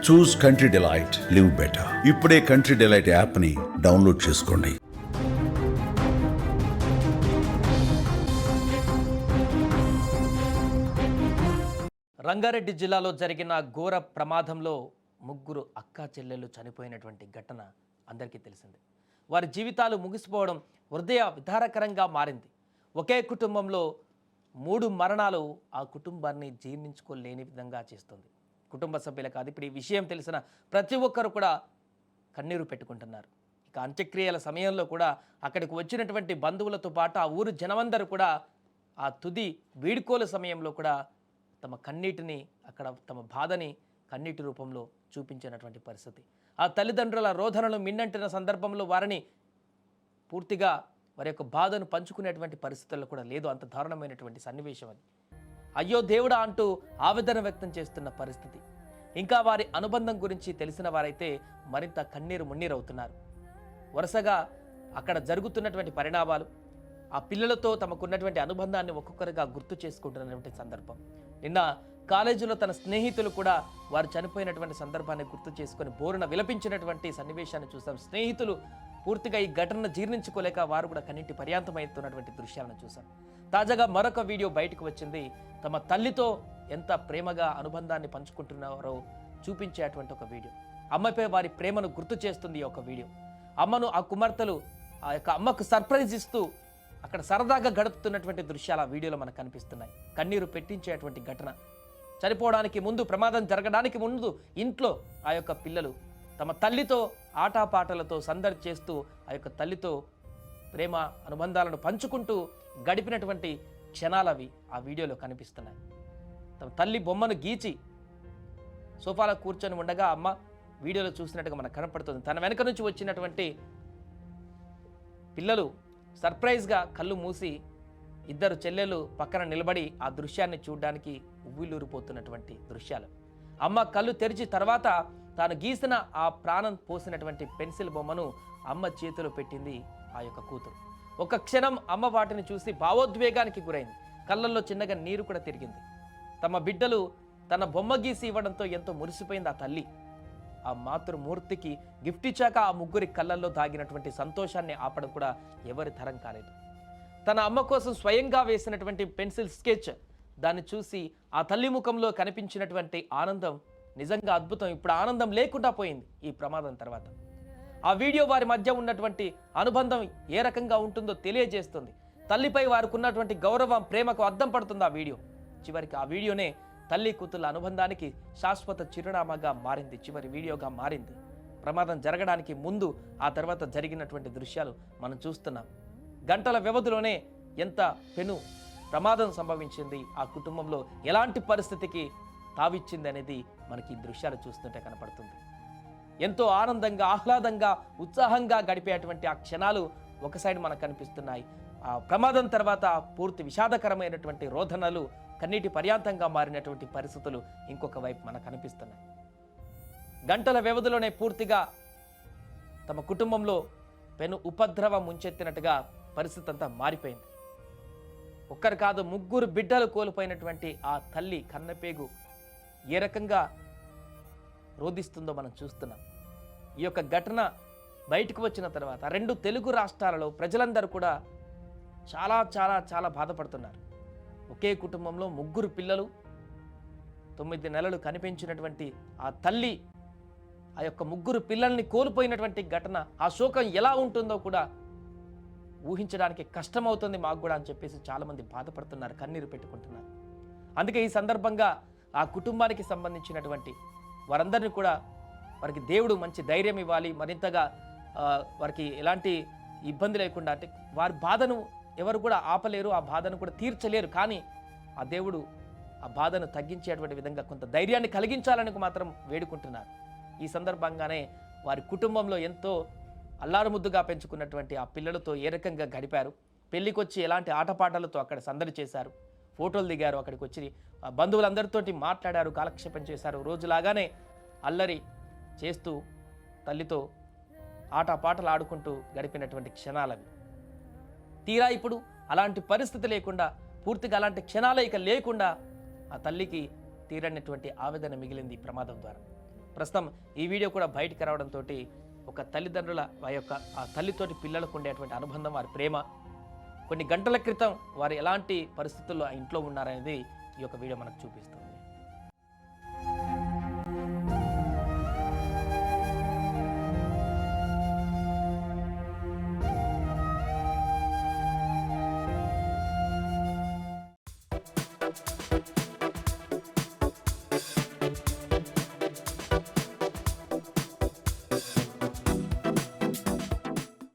చూస్ country delight, live better. ఇప్పుడే country delight యాప్ని download చేసుకోండి. రంగారెడ్డి జిల్లాలో జరిగిన ఘోర ప్రమాదంలో ముగ్గురు అక్కా చెల్లెళ్ళు చనిపోయినటువంటి ఘటన అందరికీ తెలిసిందే. వారి జీవితాలు ముగిసిపోవడం హృదయ విదారకరంగా మారింది. ఒకే కుటుంబంలో 3 మరణాలు ఆ కుటుంబాన్ని జీర్ణించుకోలేని విధంగా చేస్తుంది. కుటుంబ సభ్యులు కాదు, ఇప్పుడు ఈ విషయం తెలిసిన ప్రతి ఒక్కరు కూడా కన్నీరు పెట్టుకుంటున్నారు. ఇక అంత్యక్రియల సమయంలో కూడా అక్కడికి వచ్చినటువంటి బంధువులతో పాటు ఆ ఊరు జనమందరూ కూడా ఆ తుది వీడ్కోల సమయంలో కూడా తమ కన్నీటిని, అక్కడ తమ బాధని కన్నీటి రూపంలో చూపించినటువంటి పరిస్థితి. ఆ తల్లిదండ్రుల రోదనలు మిన్నంటిన సందర్భంలో వారిని పూర్తిగా వారి యొక్క బాధను పంచుకునేటువంటి పరిస్థితుల్లో కూడా లేదు. అంత దారుణమైనటువంటి సన్నివేశం అది. అయ్యో దేవుడా అంటూ ఆవేదన వ్యక్తం చేస్తున్న పరిస్థితి. ఇంకా వారి అనుబంధం గురించి తెలిసిన వారైతే మరింత కన్నీరు మున్నీరవుతున్నారు. వరుసగా అక్కడ జరుగుతున్నటువంటి పరిణామాలు, ఆ పిల్లలతో తమకున్నటువంటి అనుబంధాన్ని ఒక్కొక్కరిగా గుర్తు చేసుకుంటున్నటువంటి సందర్భం. నిన్న కాలేజీలో తన స్నేహితులు కూడా వారు చనిపోయినటువంటి సందర్భాన్ని గుర్తు చేసుకొని బోరున విలపించినటువంటి సన్నివేశాన్ని చూసాం. స్నేహితులు పూర్తిగా ఈ ఘటనను జీర్ణించుకోలేక వారు కూడా కన్నీటి పర్యాంతమవుతున్నటువంటి దృశ్యాలను చూసాం. తాజాగా మరొక వీడియో బయటకు వచ్చింది. తమ తల్లితో ఎంత ప్రేమగా అనుబంధాన్ని పంచుకుంటున్నారో చూపించేటువంటి ఒక వీడియో. అమ్మపై వారి ప్రేమను గుర్తు చేస్తుంది ఒక వీడియో. అమ్మను ఆ కుమార్తెలు ఆ యొక్క అమ్మకు సర్ప్రైజ్ ఇస్తూ అక్కడ సరదాగా గడుపుతున్నటువంటి దృశ్యాలు ఆ వీడియోలో మనకు కనిపిస్తున్నాయి. కన్నీరు పెట్టించేటువంటి ఘటన. చనిపోవడానికి ముందు, ప్రమాదం జరగడానికి ముందు ఇంట్లో ఆ యొక్క పిల్లలు తమ తల్లితో ఆటపాటలతో సందడి చేస్తూ ఆ యొక్క తల్లితో ప్రేమ అనుబంధాలను పంచుకుంటూ గడిపినటువంటి క్షణాలు అవి ఆ వీడియోలో కనిపిస్తున్నాయి. తమ తల్లి బొమ్మను గీచి సోఫాలో కూర్చొని ఉండగా అమ్మ వీడియోలో చూసినట్టుగా మనకు కనపడుతుంది. తన వెనక నుంచి వచ్చినటువంటి పిల్లలు సర్ప్రైజ్గా కళ్ళు మూసి ఇద్దరు చెల్లెలు పక్కన నిలబడి ఆ దృశ్యాన్ని చూడడానికి ఉవ్విళ్ళూరిపోతున్నటువంటి దృశ్యాలు. అమ్మ కళ్ళు తెరిచి తర్వాత తాను గీసిన ఆ ప్రాణం పోసినటువంటి పెన్సిల్ బొమ్మను అమ్మ చేతిలో పెట్టింది ఆ యొక్క కూతురు. ఒక క్షణం అమ్మ వాటిని చూసి భావోద్వేగానికి గురైంది. కళ్ళల్లో చిన్నగా నీరు కూడా తిరిగింది. తమ బిడ్డలు తన బొమ్మ గీసి ఇవ్వడంతో ఎంతో మురిసిపోయింది ఆ తల్లి. ఆ మాతృమూర్తికి గిఫ్ట్ ఇచ్చాక ఆ ముగ్గురి కళ్ళల్లో దాగినటువంటి సంతోషాన్ని ఆపడం కూడా ఎవరి తరం కాలేదు. తన అమ్మ కోసం స్వయంగా వేసినటువంటి పెన్సిల్ స్కెచ్ దాన్ని చూసి ఆ తల్లి ముఖంలో కనిపించినటువంటి ఆనందం నిజంగా అద్భుతం. ఇప్పుడు ఆనందం లేకుండా పోయింది ఈ ప్రమాదం తర్వాత. ఆ వీడియో వారి మధ్య ఉన్నటువంటి అనుబంధం ఏ రకంగా ఉంటుందో తెలియజేస్తుంది. తల్లిపై వారికి ఉన్నటువంటి గౌరవం, ప్రేమకు అద్దం పడుతుంది ఆ వీడియో. చివరికి ఆ వీడియోనే తల్లి కూతుళ్ళ అనుబంధానికి శాశ్వత చిరునామాగా మారింది, చివరి వీడియోగా మారింది. ప్రమాదం జరగడానికి ముందు, ఆ తర్వాత జరిగినటువంటి దృశ్యాలు మనం చూస్తున్నాం. గంటల వ్యవధిలోనే ఎంత పెను ప్రమాదం సంభవించింది, ఆ కుటుంబంలో ఎలాంటి పరిస్థితికి తావిచ్చింది అనేది మనకి ఈ దృశ్యాలు చూస్తుంటే కనపడుతుంది. ఎంతో ఆనందంగా, ఆహ్లాదంగా, ఉత్సాహంగా గడిపేటువంటి ఆ క్షణాలు ఒక సైడ్ మనకు కనిపిస్తున్నాయి. ఆ ప్రమాదం తర్వాత పూర్తి విషాదకరమైనటువంటి రోదనలు, కన్నీటి పర్యాంతంగా మారినటువంటి పరిస్థితులు ఇంకొక వైపు మనకు కనిపిస్తున్నాయి. గంటల వ్యవధిలోనే పూర్తిగా తమ కుటుంబంలో పెను ఉపద్రవం ముంచెత్తినట్టుగా పరిస్థితి అంతా మారిపోయింది. ఒక్కరు కాదు, ముగ్గురు బిడ్డలు కోల్పోయినటువంటి ఆ తల్లి కన్నపేగు ఏ రకంగా రోధిస్తుందో మనం చూస్తున్నాం. ఈ యొక్క ఘటన బయటకు వచ్చిన తర్వాత 2 తెలుగు రాష్ట్రాలలో ప్రజలందరూ కూడా చాలా చాలా చాలా బాధపడుతున్నారు. ఒకే కుటుంబంలో ముగ్గురు పిల్లలు, 9 నెలలు కనిపించినటువంటి ఆ తల్లి, ఆ యొక్క ముగ్గురు పిల్లల్ని కోల్పోయినటువంటి ఘటన, ఆ శోకం ఎలా ఉంటుందో కూడా ఊహించడానికి కష్టమవుతుంది మాకు కూడా అని చెప్పేసి చాలామంది బాధపడుతున్నారు, కన్నీరు పెట్టుకుంటున్నారు. అందుకే ఈ సందర్భంగా ఆ కుటుంబానికి సంబంధించినటువంటి వారందరినీ కూడా వారికి దేవుడు మంచి ధైర్యం ఇవ్వాలి, మరింతగా వారికి ఎలాంటి ఇబ్బంది లేకుండా, అంటే వారి బాధను ఎవరు కూడా ఆపలేరు, ఆ బాధను కూడా తీర్చలేరు, కానీ ఆ దేవుడు ఆ బాధను తగ్గించేటువంటి విధంగా కొంత ధైర్యాన్ని కలిగించాలని మాత్రం వేడుకుంటున్నారు. ఈ సందర్భంగానే వారి కుటుంబంలో ఎంతో అల్లారుముద్దుగా పెంచుకున్నటువంటి ఆ పిల్లలతో ఏ రకంగా గడిపారు, పెళ్ళికొచ్చి ఎలాంటి ఆటపాటలతో అక్కడ సందడి చేశారు, ఫోటోలు దిగారు, అక్కడికి వచ్చి బంధువులందరితోటి మాట్లాడారు, కాలక్షేపం చేశారు. రోజులాగానే అల్లరి చేస్తూ తల్లితో ఆటపాటలు ఆడుకుంటూ గడిపినటువంటి క్షణాలవి. తీరా ఇప్పుడు అలాంటి పరిస్థితి లేకుండా, పూర్తిగా అలాంటి క్షణాలే ఇక లేకుండా ఆ తల్లికి తీరనటువంటి ఆవేదన మిగిలింది ఈ ప్రమాదం ద్వారా. ప్రస్తుతం ఈ వీడియో కూడా బయటికి రావడంతో ఒక తల్లిదండ్రుల ఆ తల్లితోటి పిల్లలకు ఉండేటువంటి అనుబంధం, వారి ప్రేమ, కొన్ని గంటల క్రితం వారు ఎలాంటి పరిస్థితుల్లో ఆ ఇంట్లో ఉన్నారనేది ఈ యొక్క వీడియో మనకు చూపిస్తుంది.